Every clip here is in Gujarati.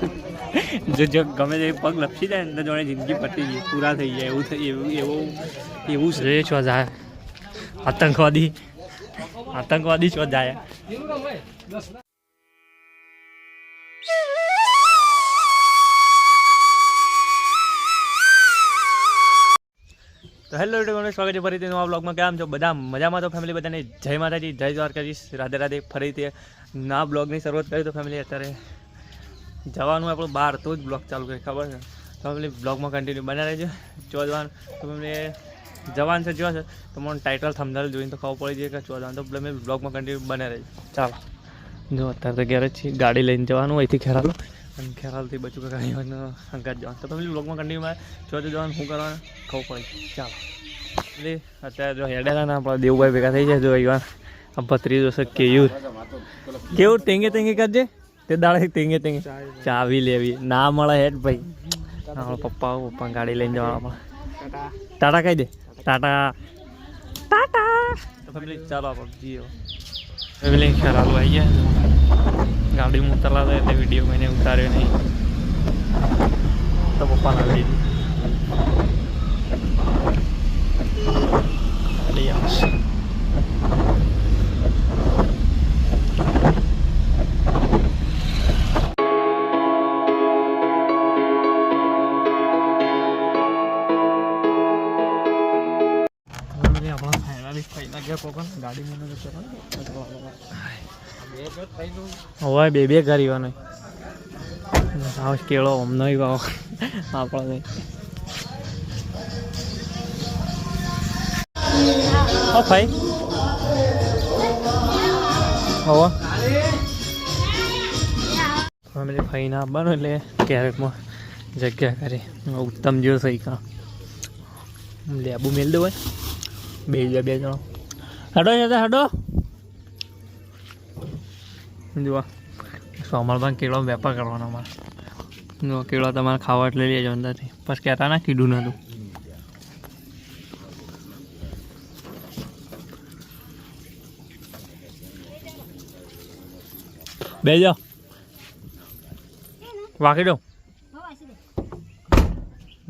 જો ગમે તે પગ લપસી જાય ને તો જોડે જિંદગી પતી ગઈ, પૂરા થઈ જાય એવું થઈ એવું છે છો જાય આતંકવાદી છો જાય. તો હેલો યુટ્યુબ, સ્વાગત છે ફરીથી નવા બ્લોગમાં. કેમ છો બધા? મજામાં? તો ફેમિલી બધાને જય માતાજી, જય દ્વારકાધીશ, રાધે રાધે. ફરીથી ના બ્લોગની શરૂઆત કરી તો ફેમિલી અત્યારે જવાનું આપણું બહાર, તો જ બ્લોગ ચાલુ કરી ખબર છે. ફેમિલી બ્લોગમાં કન્ટિન્યુ બના રહેજો. ચોજવાનું તો ફેમિલી જવાન છે, જો છે તો મને ટાઇટલ થંબનેલ જોઈને તો ખબર પડી જાય કે ચોજવાનું, તો ફેમિલી બ્લોગમાં કન્ટિન્યુ બના રહેજો. ચાલો જો અત્યારે તો ઘેર જ છીએ, ગાડી લઈને જવાનું અહીંથી ખેરાલું અને ખેરાલથી બચું કાંઈ અંગાત જવાનું. તો ફેમિલી બ્લોગમાં કન્ટિન્યુ ચોજો જવાનું શું કરવાનું ખબર પડી. ચાલો એટલે અત્યારે જો હેડેલા ને આપણા દેવભાઈ ભેગા થઈ જાય. જો ઈવાન આ ભત્રીજો છે કેવું ટેંગે ટેંગે કરજે તે દાડે ટેંગે ટેંગે ચાવી લેવી ના મળે હેડ ભાઈ. પપ્પા ગાડી લઈને જવાના. ટાટા કહી દે, ટાટા ટાટા. તો ફેમિલી ચાલો આપણે જઈએ. ફેમિલી ખેરાલું આવી ગયા, ગાડી ઉતરલા હતા એટલે વિડીયો મેં ઉતાર્યો નહીં, તો પપ્પાના વિડીયો ગાડી આવશે. હવે બે કરીવાનો કેળો અમને વાવ આપણે ભાઈ હવે ફેમિલી ફાઈને આવવાનું એટલે ક્યારેકમાં જગ્યા કરી ઉત્તમ જેવો સહી કા લેબુ મેલ દો ભાઈ. બે જણો હડો હડો જુઓ સોમવારમાં કેળો વેપાર કરવાનો અમારે. જો કેળો તમારે ખાવા એટલે લઈ લેજો અંદરથી, પછી કહેતા ના કીધું નતું. બે જાઓ વાકી દો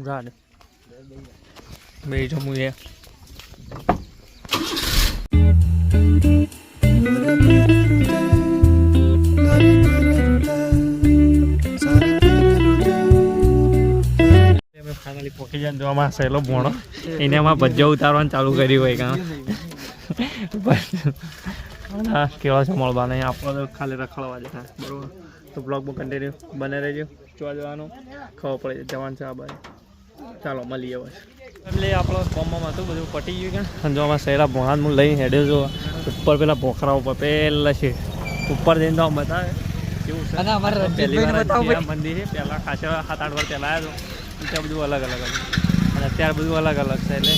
જા દે બે જમું એ ફાઇનલી પોકી જાય. જો આમાં સહેલો ભોણો એને આમાં ભજ્જો ઉતારવાનું ચાલુ કર્યું હોય કાં હા કેવા છે મળવા નહીં, આપણો તો ખાલી રખડવા જાય બરાબર. તો બ્લોગમાં કન્ટિન્યુ બને રહેજો, જોવા જવાનું ખબર પડે જવાનું છે આ બાજુ. ચાલો મળીએ બસ. એટલે આપણો કોમમાં હતું બધું પટી ગયું કે જો આમાં સહેલા ભોણા હું લઈને હેડ્યો જો ઉપર પેલા ભોખરા ઉપર પહેલાં છે ઉપર જઈને તો આમ બતાવે કેવું છે. પહેલી વાર મંદિર છે, પહેલાં ખાસા 7-8 વાર પહેલાં આવ્યો તો ત્યાં બધું અલગ અલગ હતું અને અત્યારે બધું અલગ અલગ છે. એટલે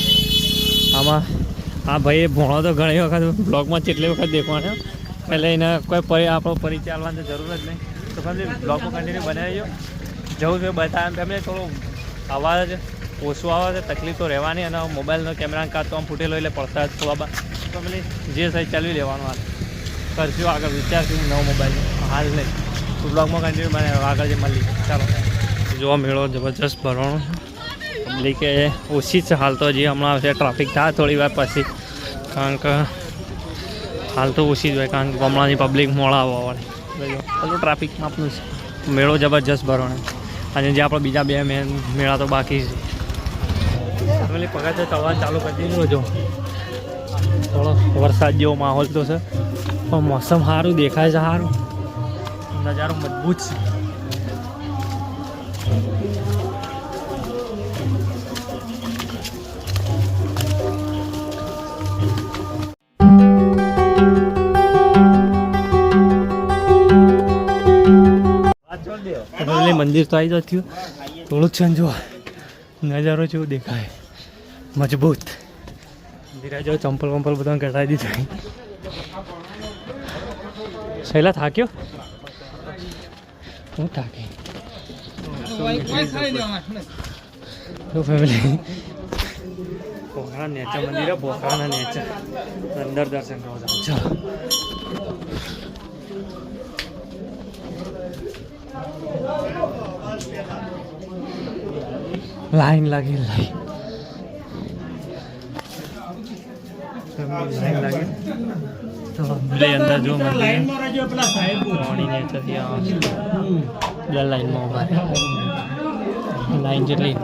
આમાં હા ભાઈ ભોણો તો ઘણી વખત બ્લોગમાં કેટલી વખત દેખવાનો, એટલે એને કોઈ આપણો પરિચય આવવાની જરૂર જ નહીં. તો ફેમિલી બ્લોગમાં કન્ટિન્યુ બનાવી જવું છે બતાવે. ફેમિલી થોડો અવાજ ઓછો આવે છે, તકલીફ તો રહેવાની, અને મોબાઈલનો કેમેરા કાર્ડ તો આમ ફૂટેલો એટલે પડતા જ થોડા. ફેમિલી જે સહી ચાલવી લેવાનું હાલ કરશું આગળ વિચારશું નવો મોબાઈલ હાલ નહીં. તો બ્લોગમાં કન્ટિન્યુ બનાવ્યો આગળ જે મળી. ચાલો જોવા મેળો જબરજસ્ત ભરવાનો પબ્લિક ઓછી જ છે હાલ તો. હજી હમણાં આવશે ટ્રાફિક થાય થોડી વાર પછી, કારણ કે હાલ તો ઓછી જ હોય કારણ કે હમણાંની પબ્લિક મોડા આવવાવાળી. પેલું ટ્રાફિકમાં આપણું મેળો જબરજસ્ત ભરવાનો. અને જે આપણે બીજા બે મેળા તો બાકી છે. ફેમિલી પગાર તો ચડવા ચાલુ કરી દીધું. જો થોડો વરસાદ જેવો માહોલ તો છે પણ મોસમ સારું દેખાય છે, સારું નજારો મજબૂત છે. મંદિર તો આવી જ થયું થોડુંક છે. જો નજારો જેવો દેખાય મજબૂત. ધીરે જો ચંપલ વંપલ બધા કઢાવી દીધું. સહેલા થાક્યો હું થાકી તો ફેમિલી પોખરા નેચા મંદિર પોખરાના નેચા અંદર દર્શન કરવા જાઉં. ચાલો લાઈન લાગી લાઈન લાગી તો અંદર જો પાણી નેચરથી આવે બધા લાઈનમાં ઉભા લાઈન જેટલી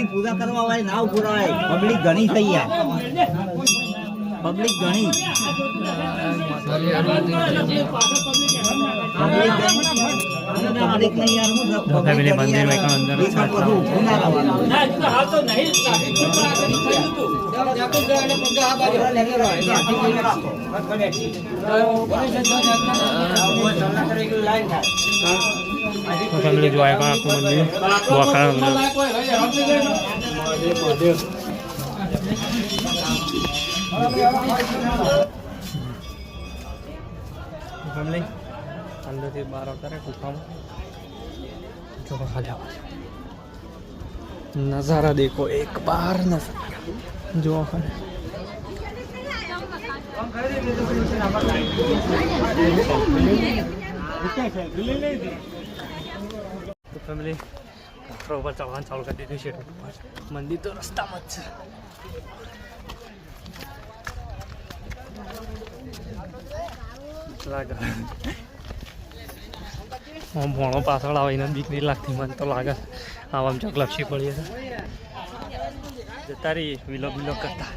પૂજા કરવા વાળી નાવ પુરાય પબ્લિક ઘણી થઈ યાર પબ્લિક ઘણી ફેમિલી મંદિર અંદર ફેમિલી જો આખું મંદિર ફેમિલી અંદરથી બહાર આવતા રહે ગુફામાં જો ખાલી નજારા દેખો એક બાર નજારા જો ખાલી ફેમિલી પથ્થરો ઉપર ચડવાનું ચાલુ કરી દીધું છે મંદિર તો રસ્તામાં જ છે હું ભણો પાછળ આવે એને બીક નહીં લાગતી મને તો લાગે આમ ચોક લપસી પડીએ જતા રહી વિલો વિલો કરતા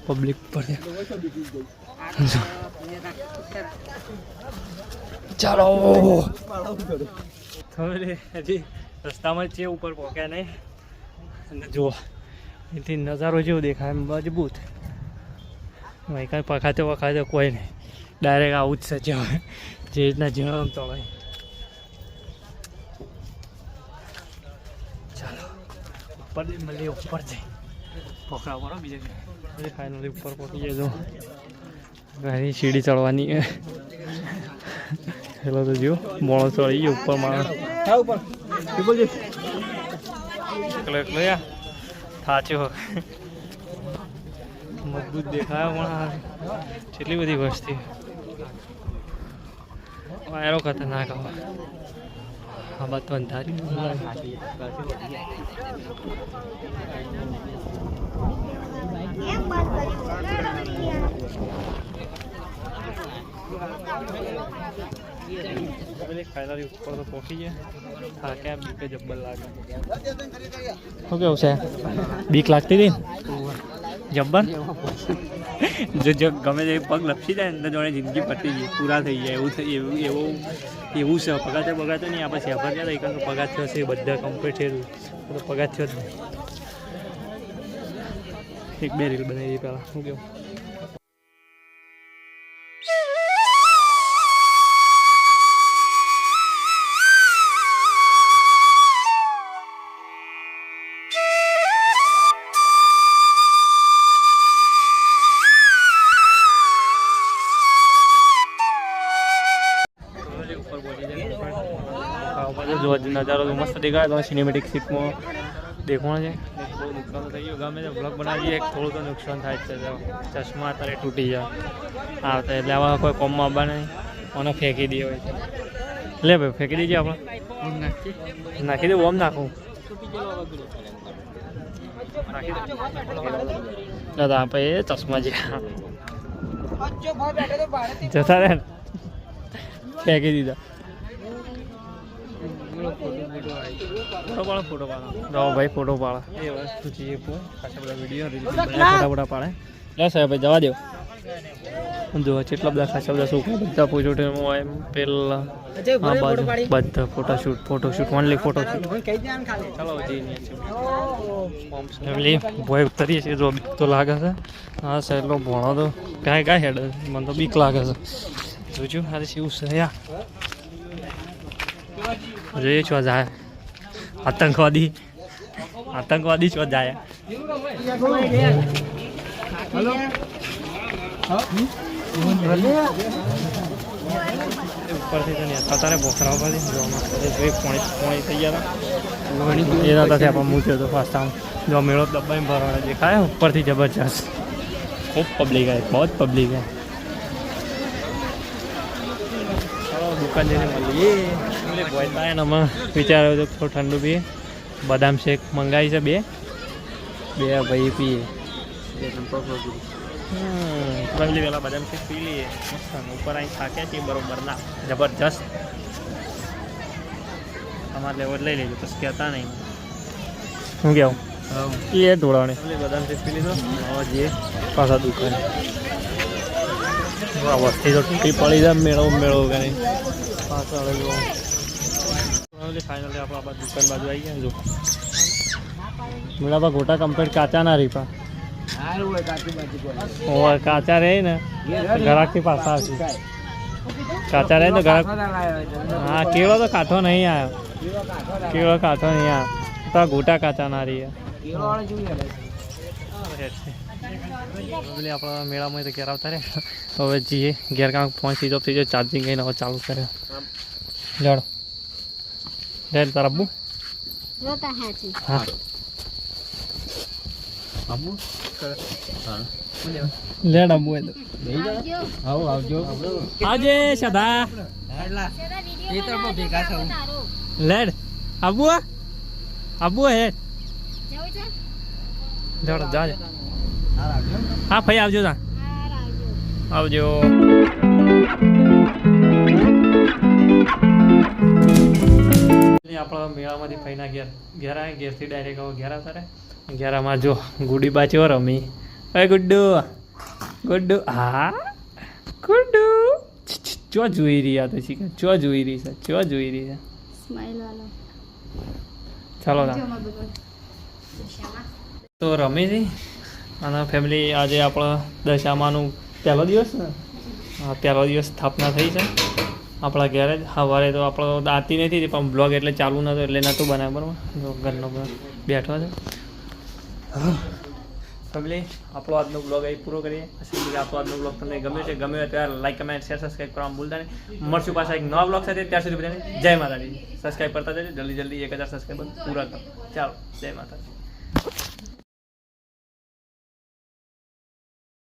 પબ્લિક પર ચાલો હજી રસ્તામાં જ છે ઉપર પહોંચ્યા નહીં અને જુઓ એથી નજારો જેવો દેખાય મજબૂત ભાઈ કાંઈ પખાતે વખાતે કોઈ નહીં ડાયરેક્ટ આવું જ છે જે રીતના જમ ચલાય ચાલો ઉપર મળીએ ઉપર જઈ પકડા પડો બીજે ફાઇનલી ઉપર પહોંચી જાય તો ઘણી સીડી ચડવાની પેલો તો જો મોણો ચડી ગયો ઉપર માણસ એકલો એકલો યા થાચો મજબૂત દેખાયો પણ કેટલી બધી વસ્તી વાયરો ખતરનાક આવે આ બાદ તો અંધારી ફાઇનલી ઉપર તો પહોંચી ગયા હા ક્યાં બીક જબ્બર લાગે શું કેવું છે બીક લાગતી હતી જબ્બર જો ગમે તે પગ લપસી જાય ને જોડે જિંદગી પતી ગઈ પૂરા થઈ જાય એવું એવું છે પગાતે બગાતો નહીં આપણે સેફર ગયા હતા એક પગાર થયો છે બધા કમ્પ્લીટ છે તો પગાર થયો જ નહીં એક બે રીલ બનાવી પહેલાં શું કેવું નજારો મસ્ત દેખાય તો સિનેમેટિક સીટમાં દેખવાનું છે બહુ નુકસાન થઈ ગયું ગમે તે બ્લોગ બનાવીએ થોડું તો નુકસાન થાય છે ચશ્મા અત્યારે તૂટી જાય આવતા એટલે આવા કોઈ કોમમાં આવવા નહીં મને ફેંકી દઈએ હોય છે લે ભાઈ ફેંકી દીજે આપણે નાખી દઉં ઓમ નાખું દાદા આપણે ચશ્મા જે જતા રહે ફેંકી દીધા ફોટો પાડો ભાઈ ફોટો પાડે એ વસ્તુ જોઈએ ખાસા બધા વિડીયો ફોટા પાડે લે સાહેબ ભાઈ જવા દો જો કેટલા બધા ખાસા બધા છોકરા બધા પોઝિટિવ હોય એમ પેલા બધા ફોટોશૂટ ઓનલી ફોટોશૂટ ચાલો ફેમિલી ભોય ઉતરીએ છીએ જો બીક તો લાગે છે હા સાહેબ ભણો તો કાંઈ હેડ મને તો બીક લાગે છે જોજો અરે શું છે યાર જોઈએ છો જાય આતંકવાદી છો જાય ઉપરથી તો નહીં તારે બોખરા ઉપરથી પોણી થઈ ગયા હતા એના સાથે આપણે મૂક્યો હતો ફાસ્ટ આમ જો મેળો ડબ્બામાં ભરવાનો દેખાય ઉપરથી જબરજસ્ત ખૂબ પબ્લિક है बहुत पब्लिक है દુકાન જઈને મળીએ એટલે બોલતા ને અમે વિચાર્યો તો થોડું ઠંડુ પીએ બદામ શેક મંગાવી છે બે ભાઈ પીએ ફેમિલી પહેલાં બદામ શેક પી લઈએ ઉપર અહીં થાક્યા છીએ બરોબર ના જબરજસ્ત તમારે લેવો લઈ લેજો પછી કહેતા નહીં શું કહેવું એ ઢોળાણે બદામ શેક પી લીધો હવે જઈએ પાછા દુકાને વસ્તી તો તૂટી પડી જાય મેળો કરી પાછા ફાઇનલી આપણે આ દુકાન બાજુ આવી ગયા જો મેળા ગોટા કમ્પ્લીટ કાચા ના રહી પા કાચા રહે ને ગ્રાહકથી પાછા આવશે કાચા રહે તો ગ્રાહક હા કેળો તો કાઠો નહીં આવ્યો કેળો કાઠો નહીં આવ્યો તો ગોટા કાચા ના રહી આપણા મેળામાં તો ઘેર આવતા રહે હવે જઈએ ઘેર કાંક ફોન સ્વિચ ઓફ થઈ જાય ચાર્જિંગ કહીને હવે ચાલુ કર્યો લેડો લેડ તારા અબ્બુ હા લેડ અબ્બુ આજે સદા લેડ અબ્બુ અબ્બુ હેડ લેડો જાજે હા ભાઈ આવજો તા આવજો આપણા મેળામાંથી ફઈના ઘેર આવે ઘેરથી ડાયરેક્ટ હવે ઘેર આવતા રહે ઘેરામાં જો ગુડી બાચો રમી અરે ગુડ્ડુ હા ગુડ્ડુ ચો જોઈ રહ્યા તો શીખે ચો જોઈ રહી છે ચાલો તો રમી હતી અને ફેમિલી આજે આપણા દશામાનું પહેલો દિવસ ને હા પહેલો દિવસ સ્થાપના થઈ છે આપણા ઘેરે જ સવારે તો આપણો આતી નથી પણ બ્લોગ એટલે ચાલુ નહોતો એટલે નહોતું બનાવે બરાબર જો ઘરનો બેઠો છે ફેમિલી આપણો આજનો બ્લોગ અહીં પૂરો કરીએ પછી આપણો આજનો બ્લોગ તમને ગમ્યો છે ગમ્યો ત્યારે લાઈક કમેન્ટ શેર સબસ્ક્રાઈબ કરવાનું ભૂલતા નહીં મળશું પાછા એક નવા બ્લોગ સાથે ત્યાં સુધી બધાને જય માતાજી સબસ્ક્રાઈબ કરતા જજો જલ્દી 1000 સબસ્ક્રાઈબર પૂરા કરો ચાલો જય માતાજી